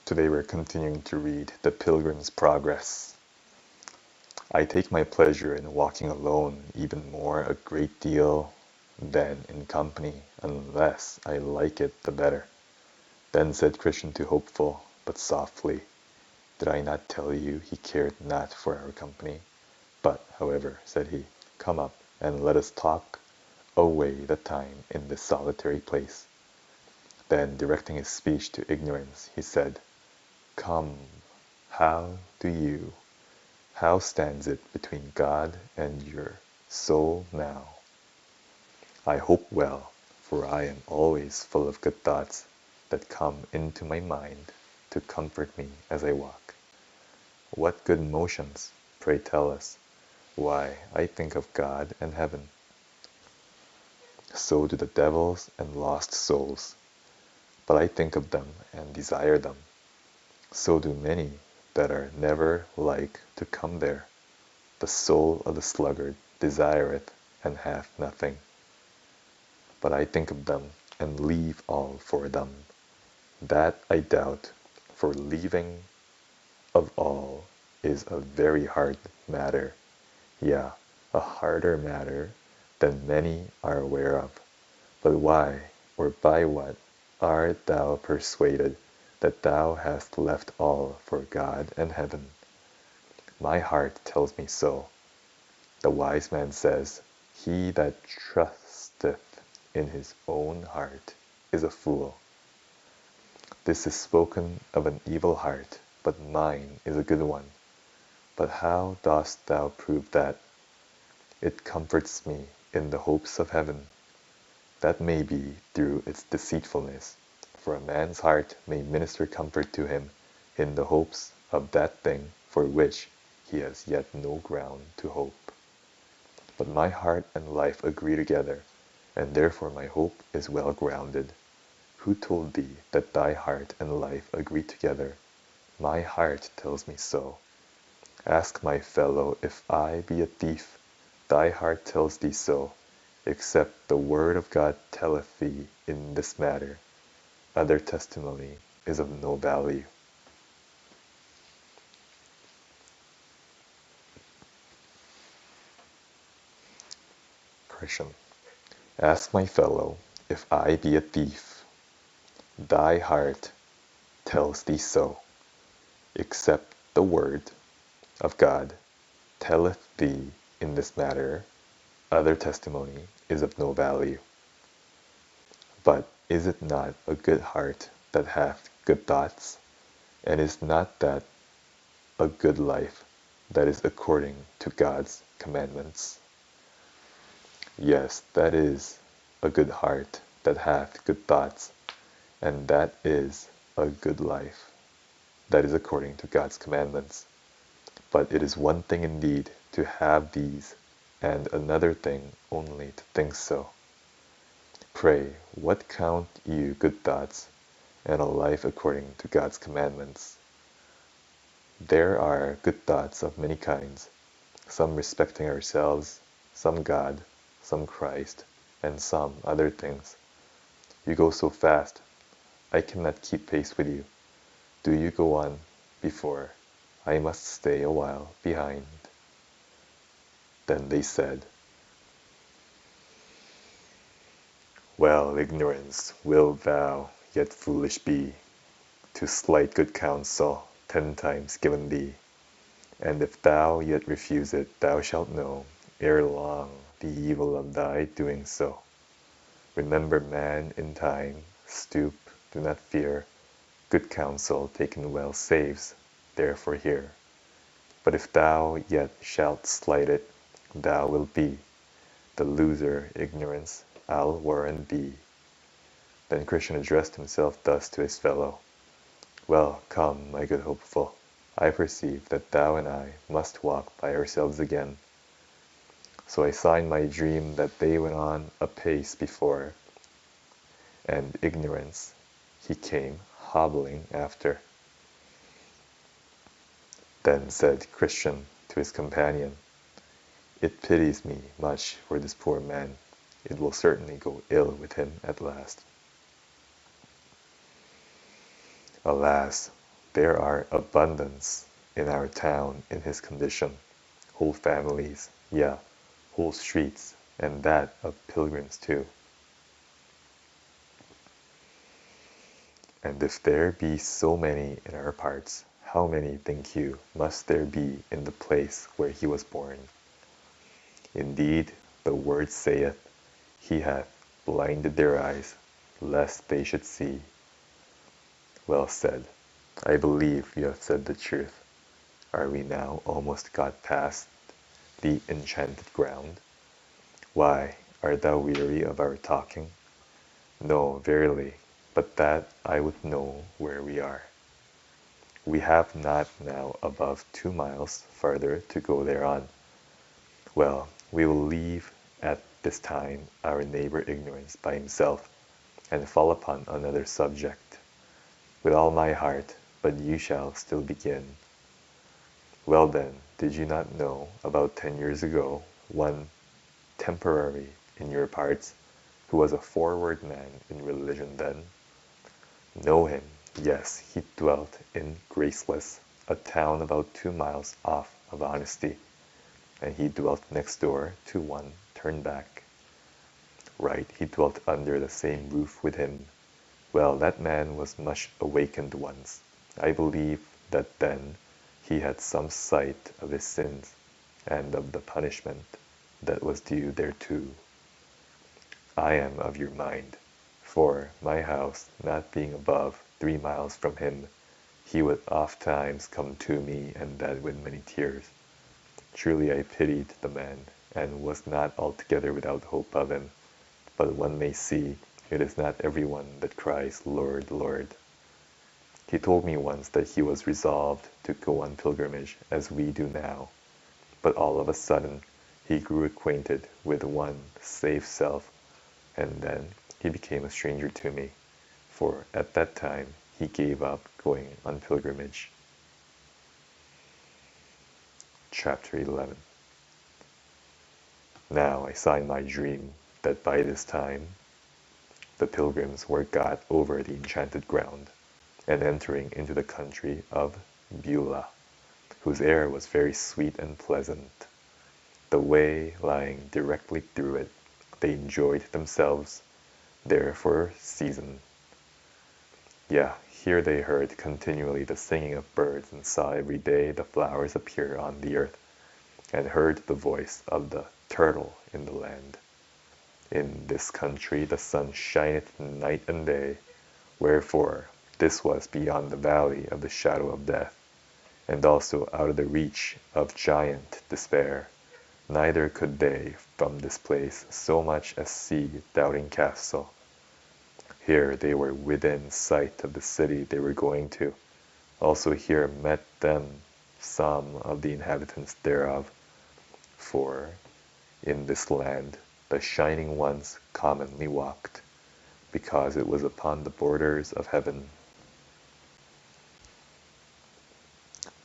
Today we're continuing to read The Pilgrim's Progress. I take my pleasure in walking alone even more a great deal than in company, unless I like it the better. Then said Christian to Hopeful, but softly, Did I not tell you he cared not for our company? But, however, said he, come up, and let us talk away the time in this solitary place. Then, directing his speech to Ignorance, he said, Come, how stands it between God and your soul now? I hope well, for I am always full of good thoughts that come into my mind to comfort me as I walk. What good motions, pray tell us? Why, I think of God and heaven. So do the devils and lost souls, but I think of them and desire them. So do many that are never like to come there. The soul of the sluggard desireth and hath nothing. But I think of them and leave all for them. That I doubt, for leaving of all is a very hard matter, yea, a harder matter than many are aware of. But why, or by what, art thou persuaded that thou hast left all for God and heaven? My heart tells me so. The wise man says, He that trusteth in his own heart is a fool. This is spoken of an evil heart, but mine is a good one. But how dost thou prove that? It comforts me in the hopes of heaven. That may be through its deceitfulness, for a man's heart may minister comfort to him in the hopes of that thing for which he has yet no ground to hope. But my heart and life agree together, and therefore my hope is well grounded. Who told thee that thy heart and life agree together? My heart tells me so. Ask my fellow if I be a thief. Thy heart tells thee so, except the word of God telleth thee in this matter. Other testimony is of no value. Christian. Ask my fellow if I be a thief. Thy heart tells thee so, except the word of God telleth thee in this matter. Other testimony is of no value. But is it not a good heart that hath good thoughts? And is not that a good life that is according to God's commandments? Yes, that is a good heart that hath good thoughts, and that is a good life that is according to God's commandments. But it is one thing indeed to have these, and another thing only to think so. Pray, what count you good thoughts, and a life according to God's commandments? There are good thoughts of many kinds, some respecting ourselves, some God, some Christ, and some other things. You go so fast, I cannot keep pace with you. Do you go on before? I must stay a while behind. Then they said, Well, Ignorance, wilt thou yet foolish be, to slight good counsel 10 times given thee? And if thou yet refuse it, thou shalt know, ere long, the evil of thy doing so. Remember man in time, stoop, do not fear, good counsel taken well saves, therefore hear. But if thou yet shalt slight it, thou wilt be the loser. Ignorance, I'll warrant thee. Then Christian addressed himself thus to his fellow, Well, come, my good Hopeful, I perceive that thou and I must walk by ourselves again. So I saw in my dream that they went on apace before, and Ignorance, he came hobbling after. Then said Christian to his companion, It pities me much for this poor man. It will certainly go ill with him at last. Alas, There are abundance in our town in his condition, whole families, yeah, whole streets, and that of pilgrims too. And if there be so many in our parts, how many, think you, must there be in the place where he was born? Indeed, the word saith, He hath blinded their eyes, lest they should see. Well said. I believe you have said the truth. Are we now almost got past the enchanted ground? Why, art thou weary of our talking? No, verily, but that I would know where we are. We have not now above 2 miles farther to go thereon. Well, we will leave at this time our neighbor Ignorance by himself, and fall upon another subject. With all my heart, but you shall still begin. Well then, did you not know, about 10 years ago, one Temporary in your parts, who was a forward man in religion then? Know him, yes, he dwelt in Graceless, a town about 2 miles off of Honesty, and he dwelt next door to one Turnback. Right, he dwelt under the same roof with him. Well, that man was much awakened once. I believe that then he had some sight of his sins, and of the punishment that was due thereto. I am of your mind, for my house not being above 3 miles from him, he would oft times come to me, and that with many tears. Truly I pitied the man, and was not altogether without hope of him. But one may see, it is not every one that cries, Lord, Lord. He told me once that he was resolved to go on pilgrimage, as we do now. But all of a sudden he grew acquainted with one safe self, and then he became a stranger to me, for at that time he gave up going on pilgrimage. Chapter 11. Now I saw in my dream that by this time the pilgrims were got over the enchanted ground, and entering into the country of Beulah, whose air was very sweet and pleasant. The way lying directly through it, they enjoyed themselves there for a season. Yeah, here they heard continually the singing of birds, and saw every day the flowers appear on the earth, and heard the voice of the turtle in the land. In this country the sun shineth night and day, wherefore this was beyond the valley of the shadow of death, and also out of the reach of giant despair. Neither could they from this place so much as see Doubting Castle. Here they were within sight of the city they were going to. Also here met them some of the inhabitants thereof, for in this land the Shining Ones commonly walked, because it was upon the borders of heaven.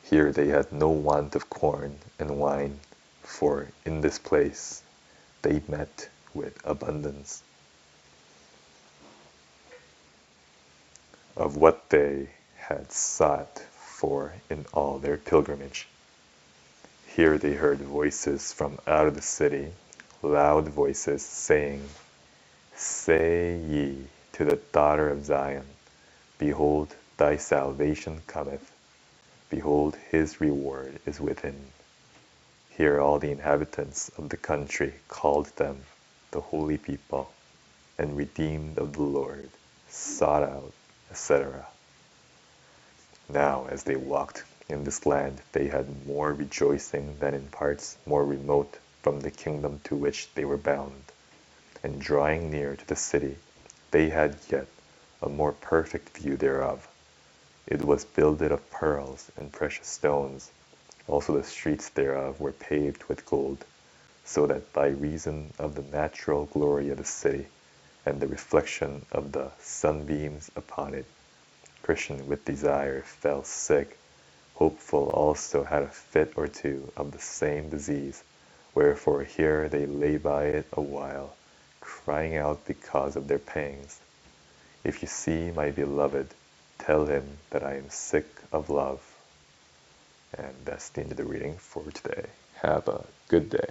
Here they had no want of corn and wine, for in this place they met with abundance of what they had sought for in all their pilgrimage. Here they heard voices from out of the city, loud voices, saying, Say ye to the daughter of Zion, Behold, thy salvation cometh. Behold, his reward is with him. Here all the inhabitants of the country called them the holy people, and redeemed of the Lord, sought out, etc. Now as they walked in this land, they had more rejoicing than in parts more remote from the kingdom to which they were bound. And drawing near to the city, they had yet a more perfect view thereof. It was builded of pearls and precious stones. Also the streets thereof were paved with gold, so that by reason of the natural glory of the city, and the reflection of the sunbeams upon it, Christian with desire fell sick. Hopeful also had a fit or two of the same disease, wherefore here they lay by it a while, crying out because of their pangs. If you see my beloved, Tell him that I am sick of love. And that's the end of the reading for today. Have a good day.